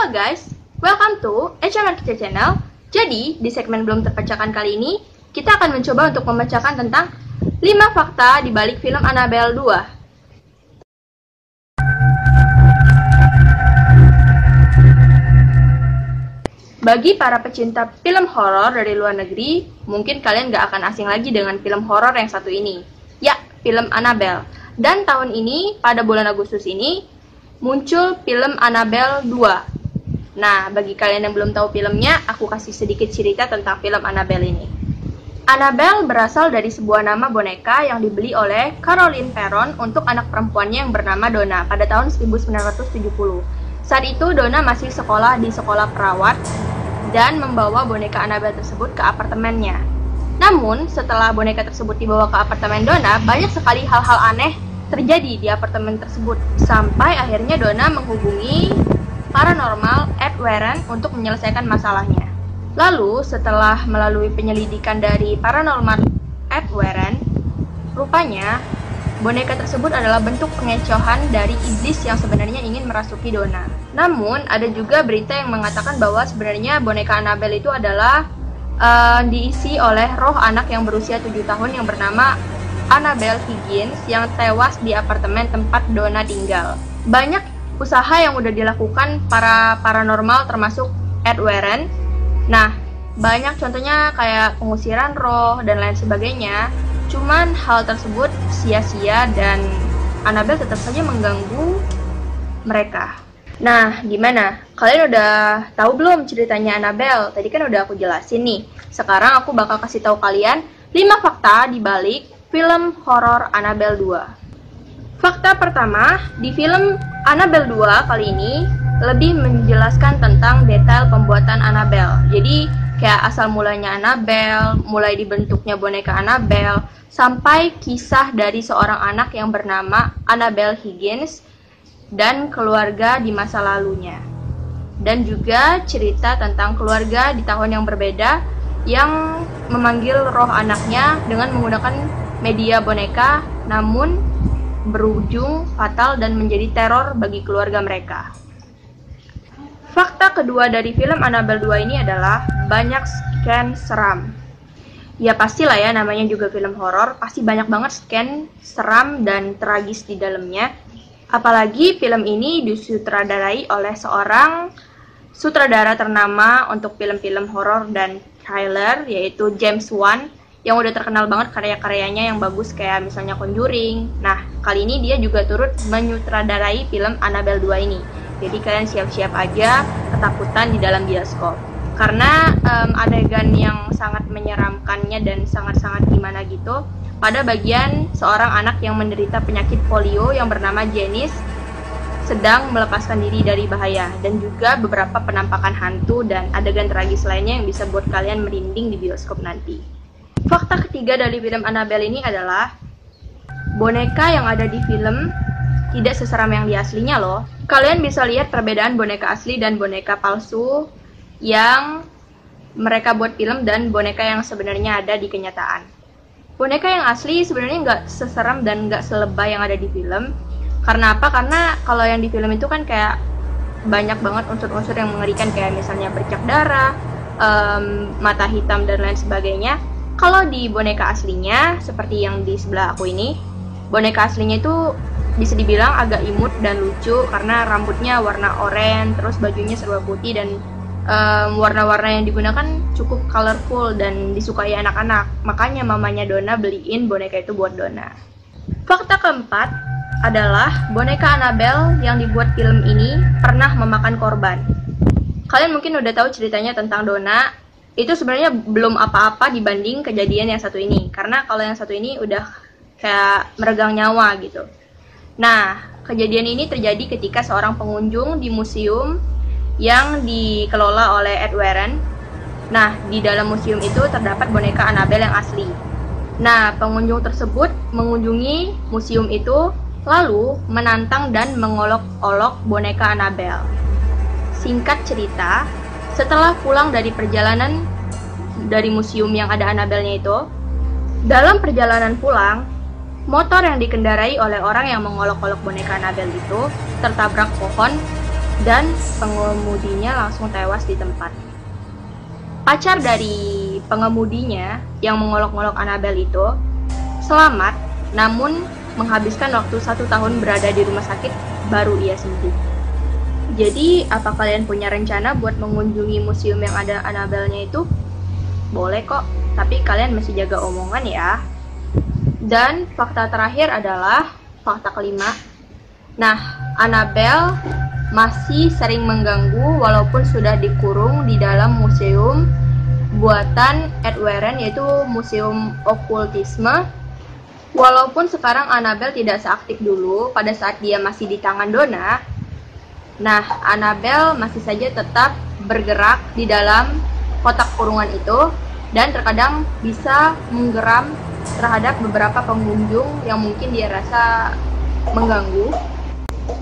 Halo guys, welcome to HMR Kecil Channel. Jadi, di segmen Belum Terpecahkan kali ini, kita akan mencoba untuk memecahkan tentang 5 fakta di balik film Annabelle 2. Bagi para pecinta film horor dari luar negeri, mungkin kalian gak akan asing lagi dengan film horor yang satu ini. Ya, film Annabelle. Dan tahun ini, pada bulan Agustus ini, muncul film Annabelle 2. Nah, bagi kalian yang belum tahu filmnya, aku kasih sedikit cerita tentang film Annabelle ini. Annabelle berasal dari sebuah nama boneka yang dibeli oleh Caroline Perron untuk anak perempuannya yang bernama Donna pada tahun 1970. Saat itu Donna masih sekolah di sekolah perawat dan membawa boneka Annabelle tersebut ke apartemennya. Namun, setelah boneka tersebut dibawa ke apartemen Donna, banyak sekali hal-hal aneh terjadi di apartemen tersebut. Sampai akhirnya Donna menghubungi paranormal Ed Warren untuk menyelesaikan masalahnya. Lalu, setelah melalui penyelidikan dari paranormal Ed Warren, rupanya boneka tersebut adalah bentuk pengecohan dari iblis yang sebenarnya ingin merasuki Donna. Namun, ada juga berita yang mengatakan bahwa sebenarnya boneka Annabelle itu adalah diisi oleh roh anak yang berusia 7 tahun yang bernama Annabelle Higgins yang tewas di apartemen tempat Donna tinggal. Banyak usaha yang udah dilakukan para paranormal termasuk Ed Warren. Nah, banyak contohnya kayak pengusiran roh dan lain sebagainya. Cuman hal tersebut sia-sia dan Annabelle tetap saja mengganggu mereka. Nah, gimana? Kalian udah tahu belum ceritanya Annabelle? Tadi kan udah aku jelasin nih. Sekarang aku bakal kasih tahu kalian 5 fakta di balik film horor Annabelle 2. Fakta pertama, di film Annabelle 2 kali ini lebih menjelaskan tentang detail pembuatan Annabelle. Jadi, kayak asal mulanya Annabelle, mulai dibentuknya boneka Annabelle, sampai kisah dari seorang anak yang bernama Annabelle Higgins dan keluarga di masa lalunya. Dan juga cerita tentang keluarga di tahun yang berbeda yang memanggil roh anaknya dengan menggunakan media boneka, namun berujung fatal dan menjadi teror bagi keluarga mereka. Fakta kedua dari film Annabelle 2 ini adalah banyak scan seram. Ya pastilah ya, namanya juga film horor, pasti banyak banget scan seram dan tragis di dalamnya. Apalagi film ini disutradarai oleh seorang sutradara ternama untuk film-film horor dan thriller, yaitu James Wan, yang udah terkenal banget karya-karyanya yang bagus kayak misalnya Conjuring. Nah, kali ini dia juga turut menyutradarai film Annabelle 2 ini. Jadi kalian siap-siap aja ketakutan di dalam bioskop. Karena adegan yang sangat menyeramkannya dan sangat-sangat gimana gitu pada bagian seorang anak yang menderita penyakit polio yang bernama Janice sedang melepaskan diri dari bahaya, dan juga beberapa penampakan hantu dan adegan tragis lainnya yang bisa buat kalian merinding di bioskop nanti. Fakta ketiga dari film Annabelle ini adalah boneka yang ada di film tidak seseram yang di aslinya loh. Kalian bisa lihat perbedaan boneka asli dan boneka palsu yang mereka buat film dan boneka yang sebenarnya ada di kenyataan. Boneka yang asli sebenarnya nggak seseram dan nggak selebay yang ada di film. Karena apa? Karena kalau yang di film itu kan kayak banyak banget unsur-unsur yang mengerikan, kayak misalnya bercak darah, mata hitam dan lain sebagainya. Kalau di boneka aslinya, seperti yang di sebelah aku ini, boneka aslinya itu bisa dibilang agak imut dan lucu karena rambutnya warna oranye, terus bajunya serba putih, dan warna-warna yang digunakan cukup colorful dan disukai anak-anak. Makanya mamanya Donna beliin boneka itu buat Donna. Fakta keempat adalah boneka Annabelle yang dibuat film ini pernah memakan korban. Kalian mungkin udah tahu ceritanya tentang Donna. Itu sebenarnya belum apa-apa dibanding kejadian yang satu ini. Karena kalau yang satu ini udah kayak meregang nyawa gitu. Nah, kejadian ini terjadi ketika seorang pengunjung di museum yang dikelola oleh Ed Warren. Nah, di dalam museum itu terdapat boneka Annabelle yang asli. Nah, pengunjung tersebut mengunjungi museum itu, lalu menantang dan mengolok-olok boneka Annabelle. Singkat cerita, setelah pulang dari perjalanan dari museum yang ada Annabelle-nya itu, dalam perjalanan pulang, motor yang dikendarai oleh orang yang mengolok-olok boneka Annabelle itu tertabrak pohon dan pengemudinya langsung tewas di tempat. Pacar dari pengemudinya yang mengolok-olok Annabelle itu selamat, namun menghabiskan waktu 1 tahun berada di rumah sakit baru ia sembuh. Jadi, apa kalian punya rencana buat mengunjungi museum yang ada Annabelle-nya itu? Boleh kok, tapi kalian masih jaga omongan ya. Dan fakta terakhir adalah fakta kelima. Nah, Annabelle masih sering mengganggu walaupun sudah dikurung di dalam museum buatan Ed Warren, yaitu Museum Okultisme. Walaupun sekarang Annabelle tidak seaktif dulu pada saat dia masih di tangan Donna, nah Annabelle masih saja tetap bergerak di dalam kotak kurungan itu dan terkadang bisa menggeram terhadap beberapa pengunjung yang mungkin dia rasa mengganggu.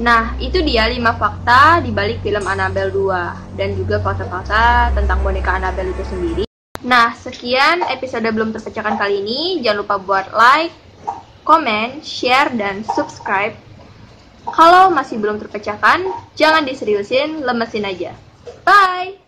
Nah, itu dia 5 fakta di balik film Annabelle 2 dan juga fakta-fakta tentang boneka Annabelle itu sendiri. Nah, sekian episode belum terpecahkan kali ini. Jangan lupa buat like, komen, share, dan subscribe. Kalau masih belum terpecahkan, jangan diseriusin, lemesin aja. Bye!